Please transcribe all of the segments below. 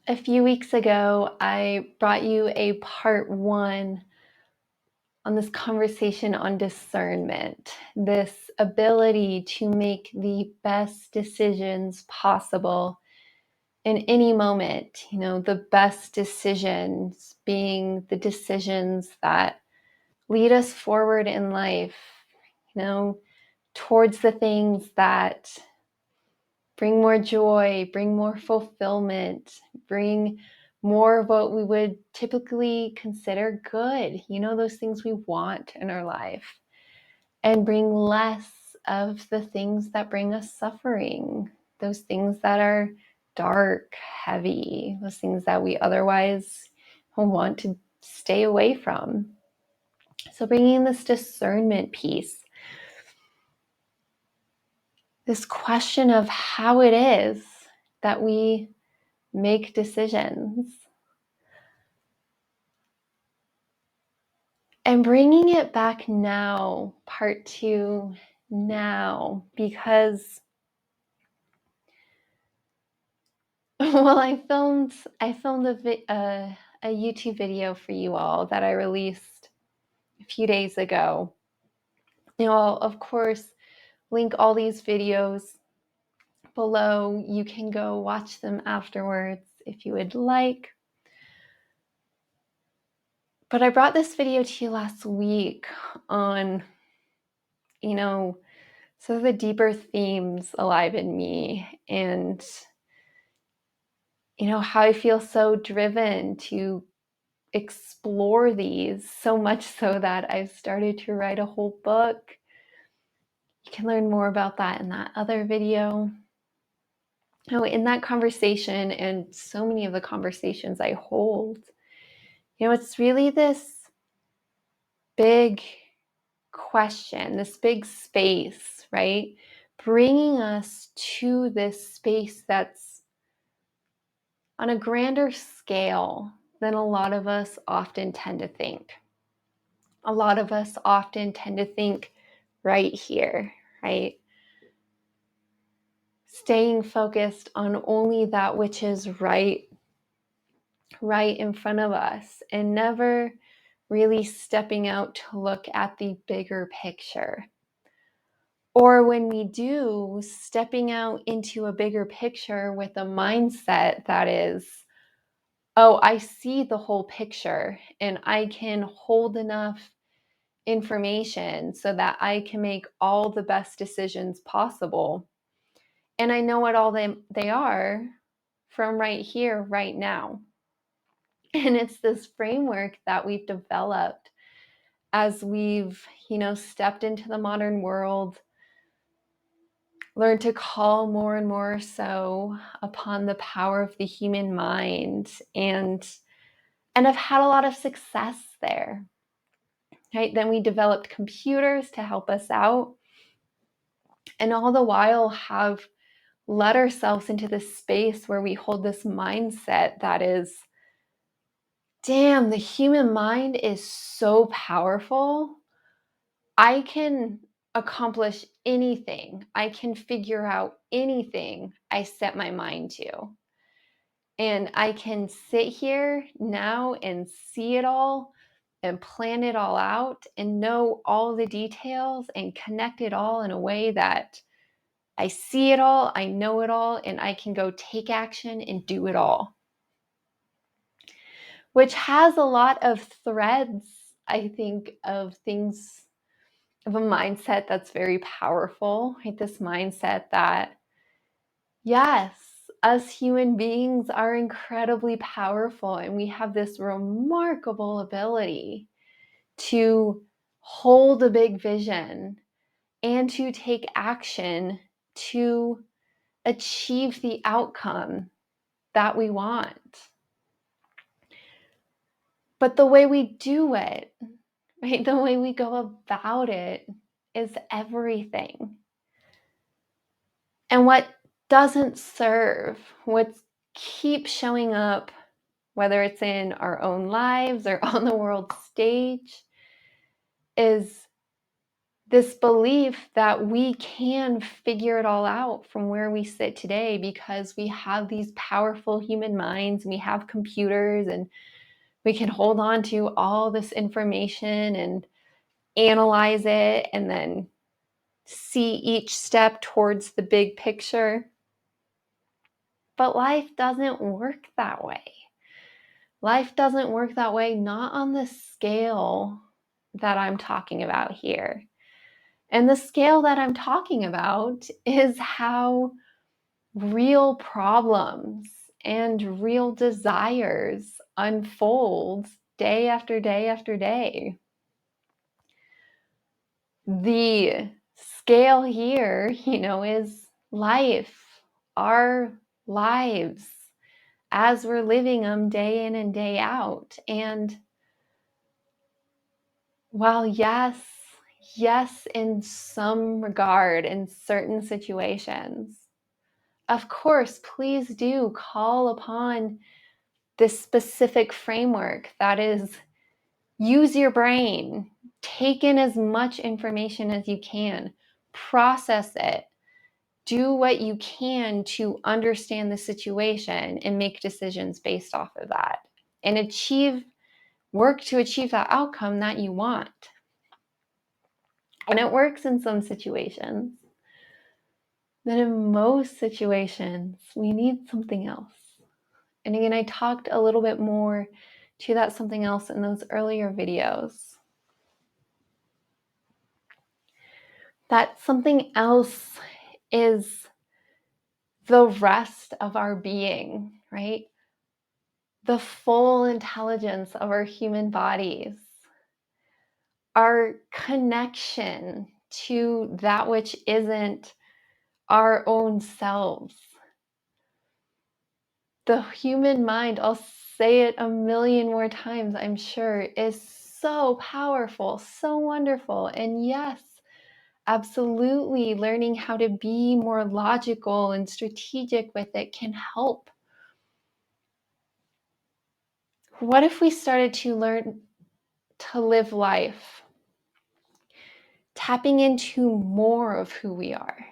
A few weeks ago, I brought you a part one on this conversation on discernment, this ability to make the best decisions possible in any moment. The best decisions being the decisions that lead us forward in life, towards the things that bring more joy, bring more fulfillment, bring more of what we would typically consider good, those things we want in our life, and bring less of the things that bring us suffering, those things that are dark, heavy, those things that we otherwise want to stay away from. So bringing this discernment piece, this question of how it is that we make decisions, and bringing it back now, part two now, because I filmed a YouTube video for you all that I released a few days ago. I'll of course link all these videos below. You can go watch them afterwards if you would like. But I brought this video to you last week on, some of the deeper themes alive in me, and, how I feel so driven to explore these, so much so that I've started to write a whole book. You can learn more about that in that other video. In that conversation, and so many of the conversations I hold, it's really this big question, this big space, right? Bringing us to this space that's on a grander scale than a lot of us often tend to think. A lot of us often tend to think right here, right? Staying focused on only that which is right in front of us, and never really stepping out to look at the bigger picture. Or when we do, stepping out into a bigger picture with a mindset that is, oh, I see the whole picture and I can hold enough information so that I can make all the best decisions possible. And I know what all they are from right here, right now. And it's this framework that we've developed as we've, stepped into the modern world, learned to call more and more so upon the power of the human mind, and have had a lot of success there. Right? Then we developed computers to help us out, and all the while have let ourselves into this space where we hold this mindset that is, damn, the human mind is so powerful. I can accomplish anything. I can figure out anything I set my mind to. And I can sit here now and see it all and plan it all out and know all the details and connect it all in a way that I see it all, I know it all, and I can go take action and do it all. Which has a lot of threads, I think, of things, of a mindset that's very powerful, right? This mindset that, yes, us human beings are incredibly powerful, and we have this remarkable ability to hold a big vision and to take action to achieve the outcome that we want. But the way we do it, right, the way we go about it is everything. And what doesn't serve, what keeps showing up, whether it's in our own lives or on the world stage, is this belief that we can figure it all out from where we sit today because we have these powerful human minds, we have computers, and we can hold on to all this information and analyze it and then see each step towards the big picture. But life doesn't work that way. Life doesn't work that way, not on the scale that I'm talking about here. And the scale that I'm talking about is how real problems and real desires unfold day after day after day. The scale here, is life, our lives as we're living them day in and day out. And while yes, in some regard, in certain situations, of course, please do call upon this specific framework that is use your brain, take in as much information as you can, process it, do what you can to understand the situation and make decisions based off of that, and work to achieve that outcome that you want. And it works in some situations. Then in most situations, we need something else. And again, I talked a little bit more to that something else in those earlier videos. That something else is the rest of our being, right? The full intelligence of our human bodies, our connection to that which isn't our own selves. The human mind, I'll say it a million more times, I'm sure, is so powerful, so wonderful. And yes, absolutely, learning how to be more logical and strategic with it can help. What if we started to learn to live life tapping into more of who we are,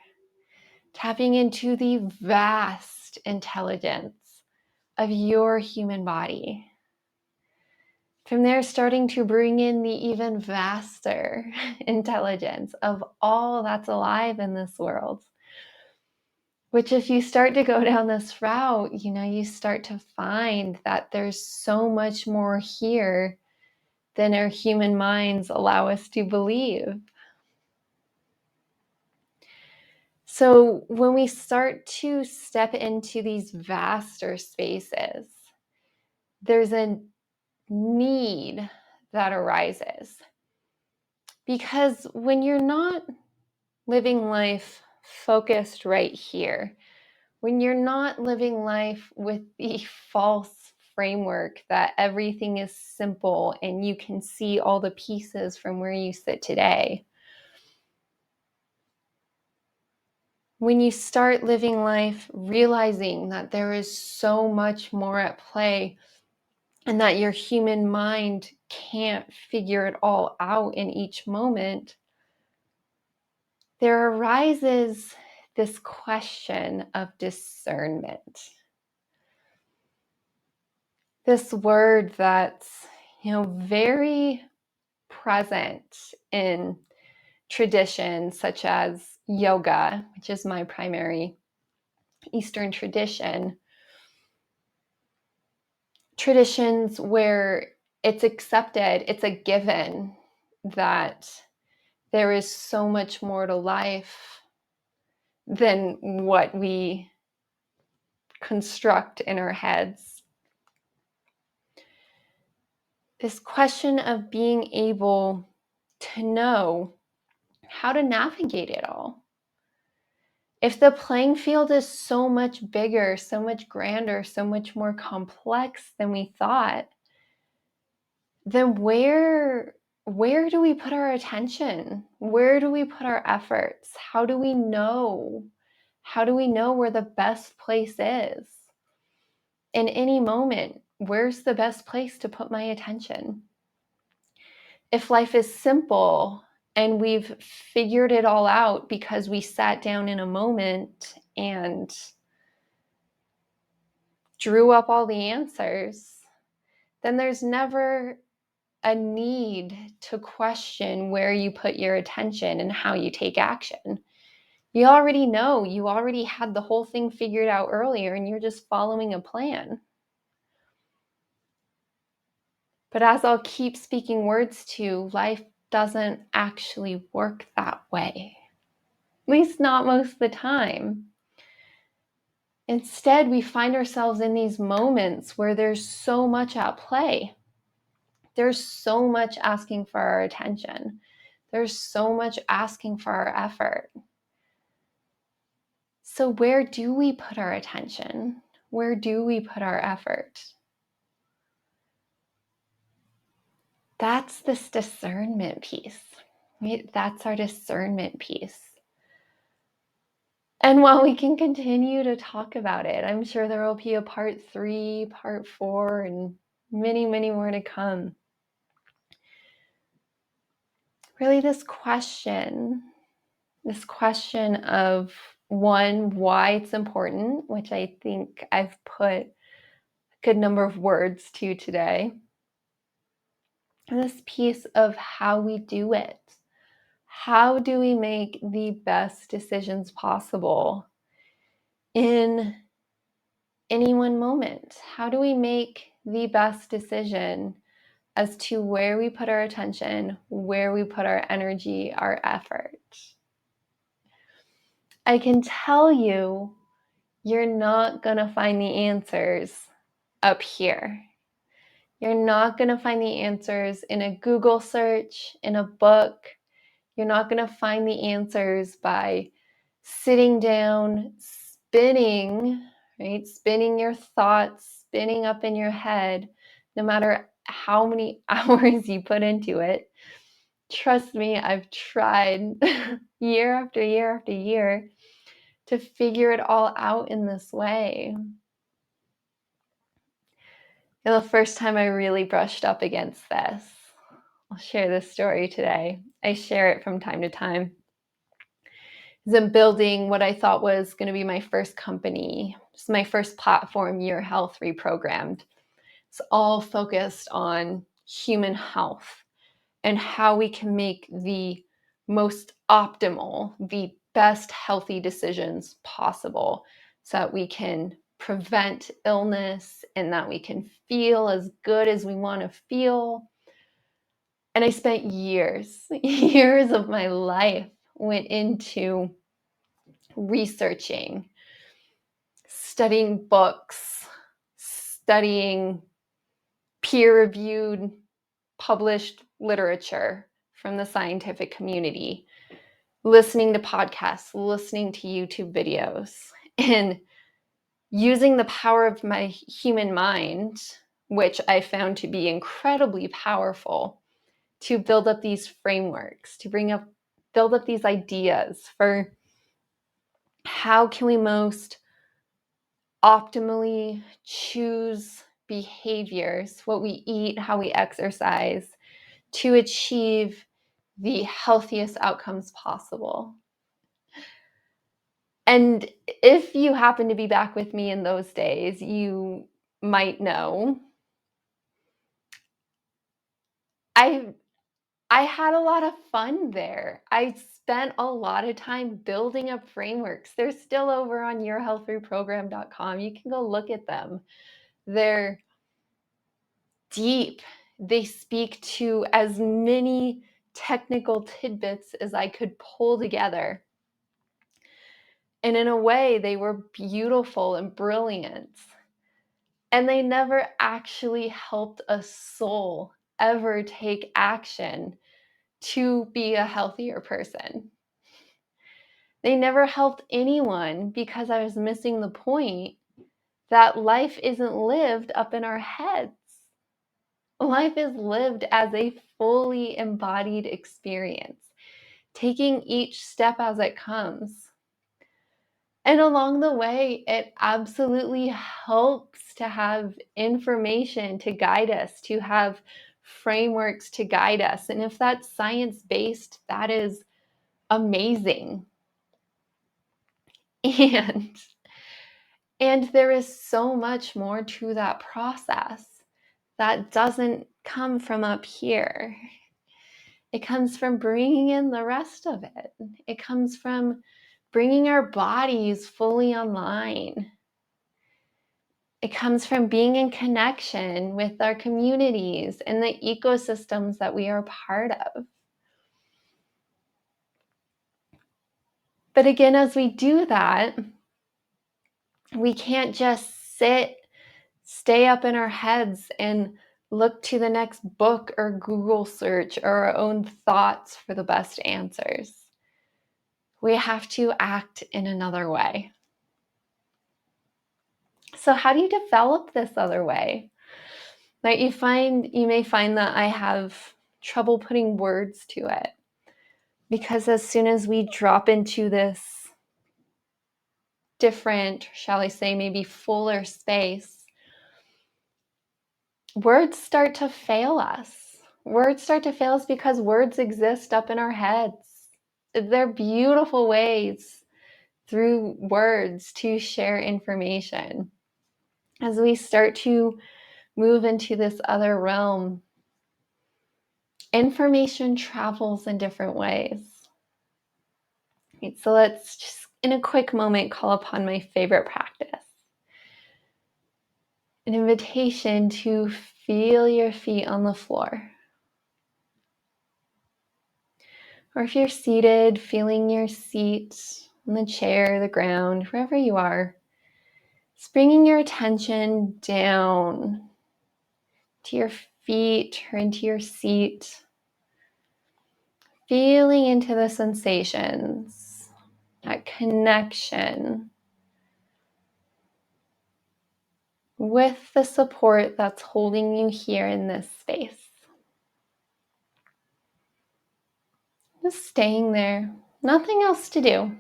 tapping into the vast intelligence of your human body? From there, starting to bring in the even vaster intelligence of all that's alive in this world. Which, if you start to go down this route, you start to find that there's so much more here than our human minds allow us to believe. So when we start to step into these vaster spaces, there's a need that arises. Because when you're not living life focused right here, when you're not living life with the false framework that everything is simple and you can see all the pieces from where you sit today, when you start living life realizing that there is so much more at play and that your human mind can't figure it all out in each moment, there arises this question of discernment. This word that's, very present in traditions such as yoga, which is my primary Eastern tradition. Traditions where it's accepted, it's a given that there is so much more to life than what we construct in our heads. This question of being able to know how to navigate it all. If the playing field is so much bigger, so much grander, so much more complex than we thought, then where do we put our attention? Where do we put our efforts? How do we know? How do we know where the best place is? In any moment, where's the best place to put my attention? If life is simple, And we've figured it all out because we sat down in a moment and drew up all the answers, then there's never a need to question where you put your attention and how you take action. You already know, you already had the whole thing figured out earlier, and you're just following a plan. But as I'll keep speaking words to, life doesn't actually work that way. At least not most of the time. Instead, we find ourselves in these moments where there's so much at play. There's so much asking for our attention. There's so much asking for our effort. So where do we put our attention? Where do we put our effort? That's this discernment piece, right? That's our discernment piece. And while we can continue to talk about it, I'm sure there will be a part 3, part 4, and many, many more to come. Really, this question of, one, why it's important, which I think I've put a good number of words to today. And this piece of how we do it. How do we make the best decisions possible in any one moment? How do we make the best decision as to where we put our attention, where we put our energy, our effort? I can tell you, you're not going to find the answers up here. You're not going to find the answers in a Google search, in a book. You're not going to find the answers by sitting down, spinning, right? Spinning your thoughts, spinning up in your head, no matter how many hours you put into it. Trust me, I've tried year after year after year to figure it all out in this way. And the first time I really brushed up against this, I'll share this story today. I share it from time to time. I'm building what I thought was going to be my first company. It's my first platform, Your Health Reprogrammed. It's all focused on human health and how we can make the most optimal, the best healthy decisions possible so that we can prevent illness and that we can feel as good as we want to feel. And I spent years of my life went into researching, studying books, studying peer-reviewed, published literature from the scientific community, listening to podcasts, listening to YouTube videos, and using the power of my human mind, which I found to be incredibly powerful, to build up these frameworks, to build up these ideas for how can we most optimally choose behaviors, what we eat, how we exercise, to achieve the healthiest outcomes possible. And if you happen to be back with me in those days, you might know I had a lot of fun there. I spent a lot of time building up frameworks. They're still over on yourhealthreprogram.com. You can go look at them. They're deep. They speak to as many technical tidbits as I could pull together. And in a way, they were beautiful and brilliant. And they never actually helped a soul ever take action to be a healthier person. They never helped anyone because I was missing the point that life isn't lived up in our heads. Life is lived as a fully embodied experience, taking each step as it comes. And along the way, it absolutely helps to have information to guide us, to have frameworks to guide us. And if that's science-based, that is amazing. And there is so much more to that process that doesn't come from up here. It comes from bringing in the rest of it. It comes from bringing our bodies fully online. It comes from being in connection with our communities and the ecosystems that we are part of. But again, as we do that, we can't just stay up in our heads and look to the next book or Google search or our own thoughts for the best answers. We have to act in another way. So how do you develop this other way? Like you may find that I have trouble putting words to it, because as soon as we drop into this different, shall I say, maybe fuller space, words start to fail us. Words start to fail us because words exist up in our heads. They're beautiful ways through words to share information. As we start to move into this other realm, information travels in different ways. So let's just, in a quick moment, call upon my favorite practice. An invitation to feel your feet on the floor. Or if you're seated, feeling your seat on the chair, the ground, wherever you are, just bringing your attention down to your feet or into your seat, feeling into the sensations, that connection with the support that's holding you here in this space. Just staying there, nothing else to do.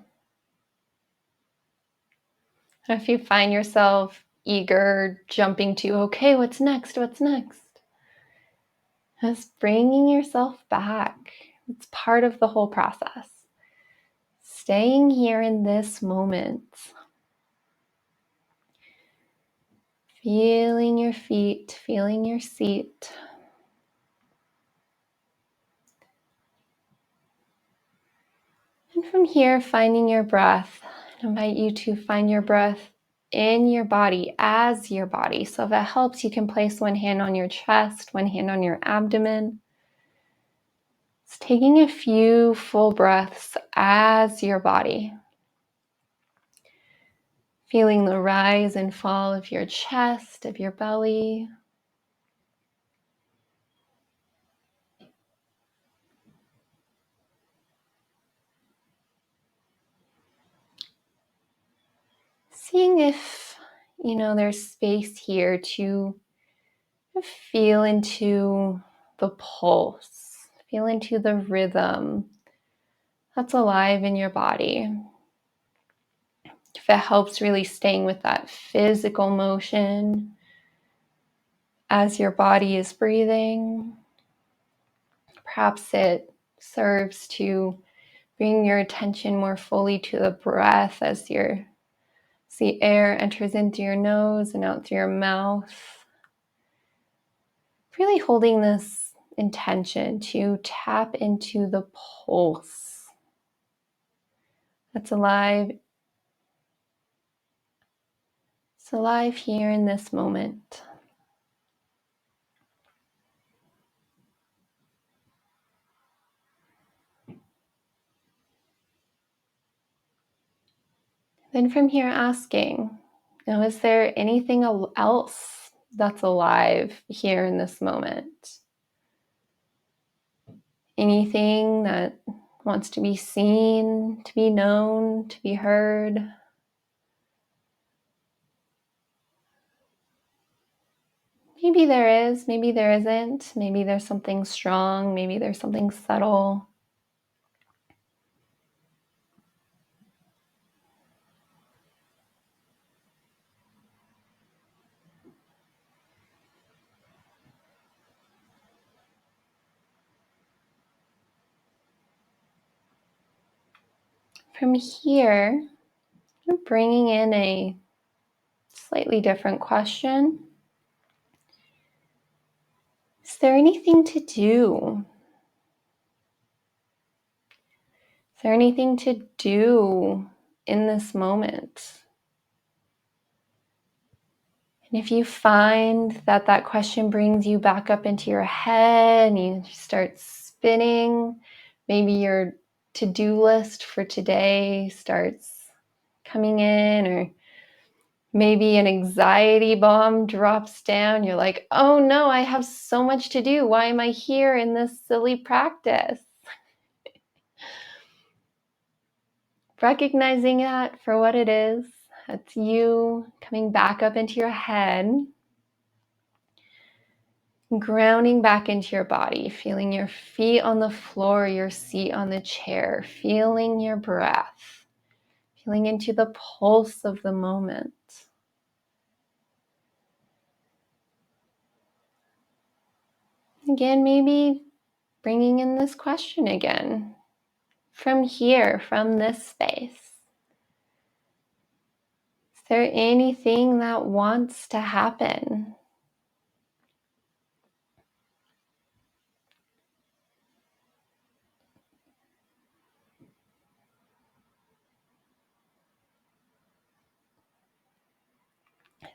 And if you find yourself eager, jumping to, okay, what's next? What's next? Just bringing yourself back. It's part of the whole process. Staying here in this moment. Feeling your feet, feeling your seat. And from here, finding your breath. I invite you to find your breath in your body, as your body. So if that helps, you can place one hand on your chest, one hand on your abdomen. It's taking a few full breaths as your body. Feeling the rise and fall of your chest, of your belly. Seeing if, there's space here to feel into the pulse, feel into the rhythm that's alive in your body. If it helps, really staying with that physical motion as your body is breathing. Perhaps it serves to bring your attention more fully to the breath as the air enters into your nose and out through your mouth. Really holding this intention to tap into the pulse that's alive. It's alive here in this moment. Then from here asking, is there anything else that's alive here in this moment? Anything that wants to be seen, to be known, to be heard? Maybe there is, maybe there isn't. Maybe there's something strong, maybe there's something subtle. From here, I'm bringing in a slightly different question. Is there anything to do? Is there anything to do in this moment? And if you find that that question brings you back up into your head and you start spinning, maybe your to-do list for today starts coming in, or maybe an anxiety bomb drops down. You're like, oh no, I have so much to do. Why am I here in this silly practice? Recognizing that for what it is, that's you coming back up into your head, grounding back into your body, feeling your feet on the floor, your seat on the chair, feeling your breath, feeling into the pulse of the moment. Again, maybe bringing in this question again. From here, from this space, is there anything that wants to happen?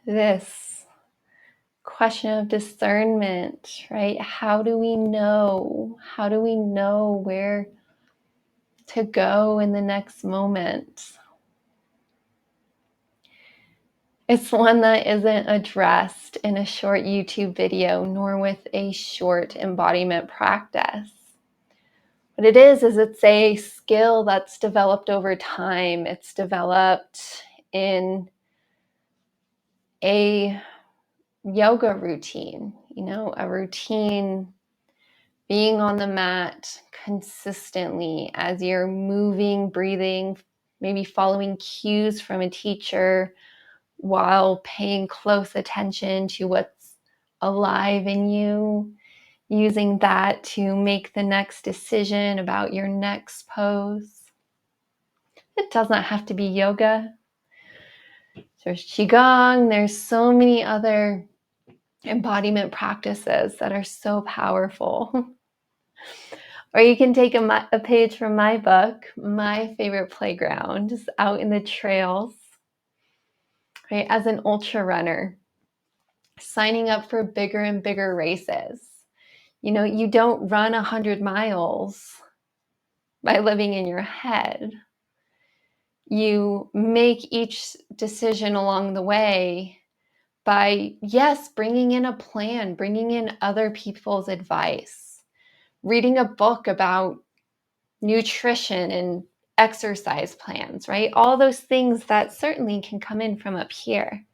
This question of discernment, right? How do we know? How do we know where to go in the next moment? It's one that isn't addressed in a short YouTube video, nor with a short embodiment practice. What it is it's a skill that's developed over time. It's developed in a yoga routine, a routine being on the mat consistently as you're moving, breathing, maybe following cues from a teacher while paying close attention to what's alive in you, using that to make the next decision about your next pose. It doesn't have to be yoga. There's Qigong, there's so many other embodiment practices that are so powerful. Or you can take a page from my book, My Favorite Playground, just out in the trails, right? As an ultra runner, signing up for bigger and bigger races. You don't run 100 miles by living in your head. You make each decision along the way by, yes, bringing in a plan, bringing in other people's advice, reading a book about nutrition and exercise plans, right? All those things that certainly can come in from up here.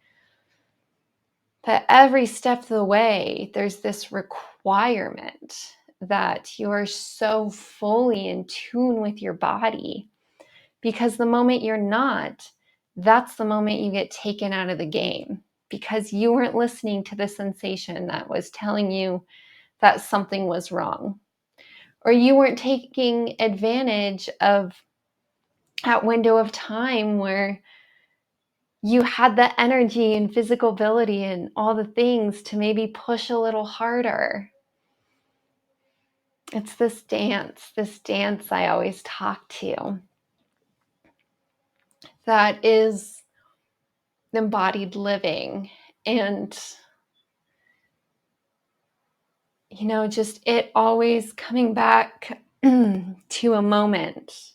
But every step of the way, there's this requirement that you are so fully in tune with your body, because the moment you're not, that's the moment you get taken out of the game, because you weren't listening to the sensation that was telling you that something was wrong, or you weren't taking advantage of that window of time where you had the energy and physical ability and all the things to maybe push a little harder. It's this dance I always talk to, that is embodied living. And just it always coming back to a moment,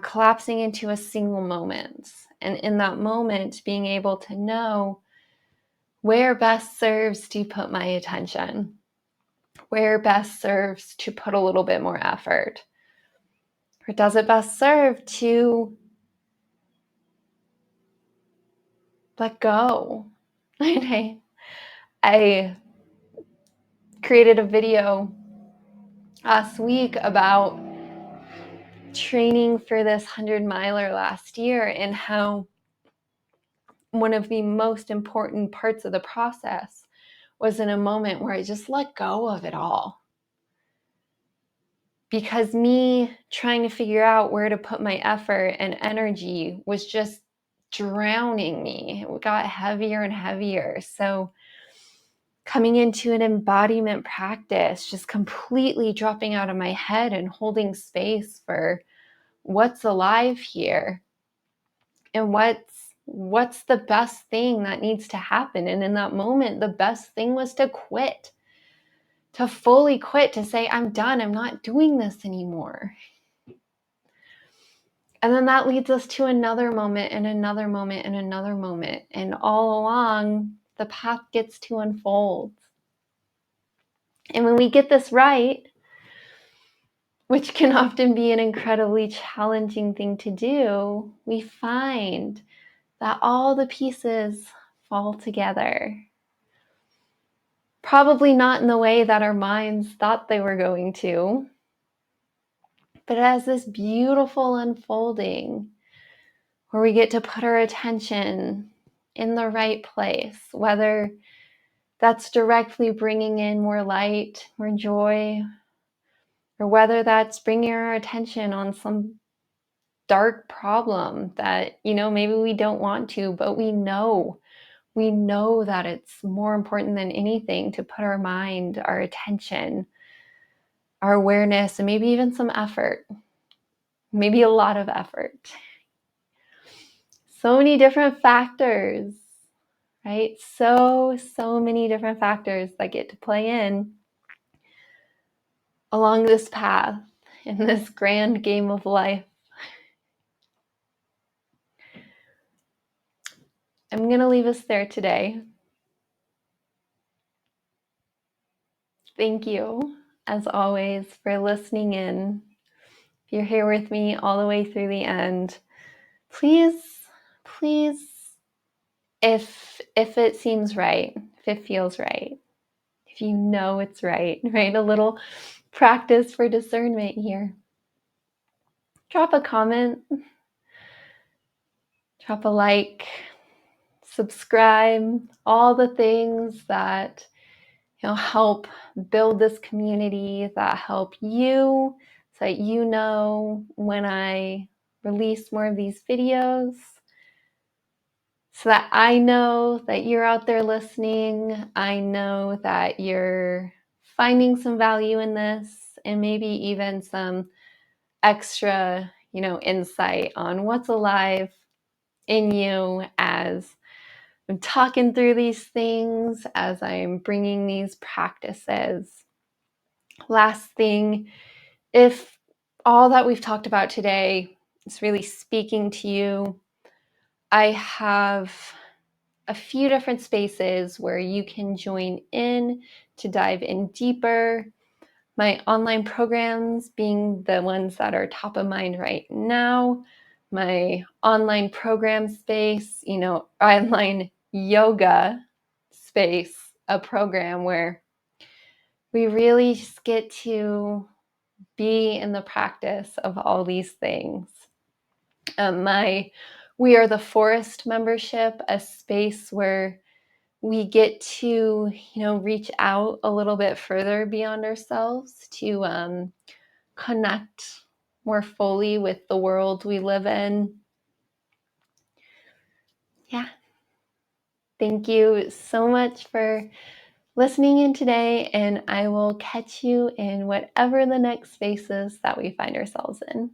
collapsing into a single moment, and in that moment being able to know where best serves to put my attention, where best serves to put a little bit more effort, or does it best serve to let go? I created a video last week about training for this 100-miler last year, and how one of the most important parts of the process was in a moment where I just let go of it all. because me trying to figure out where to put my effort and energy was just drowning me. It got heavier and heavier. So coming into an embodiment practice, just completely dropping out of my head and holding space for what's alive here and what's the best thing that needs to happen. And in that moment, the best thing was to quit, to fully quit, to say, I'm done. I'm not doing this anymore. And then that leads us to another moment and another moment and another moment. And all along, the path gets to unfold. And when we get this right, which can often be an incredibly challenging thing to do, we find that all the pieces fall together. Probably not in the way that our minds thought they were going to, but as this beautiful unfolding where we get to put our attention in the right place, whether that's directly bringing in more light, more joy, or whether that's bringing our attention on some dark problem that, maybe we don't want to, but we know that it's more important than anything to put our mind, our attention, our awareness, and maybe even some effort, maybe a lot of effort. So many different factors, right? So many different factors that get to play in along this path in this grand game of life. I'm going to leave us there today. Thank you, as always, for listening in. If you're here with me all the way through the end, please, if it seems right, if it feels right, if you know it's right? A little practice for discernment here. Drop a comment, drop a like, subscribe, all the things that help build this community, that help you, so that you know when I release more of these videos, so that I know that you're out there listening. I know that you're finding some value in this, and maybe even some extra, insight on what's alive in you as I'm talking through these things, as I'm bringing these practices. Last thing, if all that we've talked about today is really speaking to you, I have a few different spaces where you can join in to dive in deeper. My online programs being the ones that are top of mind right now. My online program space, online yoga space, a program where we really just get to be in the practice of all these things. My We Are the Forest membership, a space where we get to, reach out a little bit further beyond ourselves to connect more fully with the world we live in. Yeah. Thank you so much for listening in today, and I will catch you in whatever the next spaces that we find ourselves in.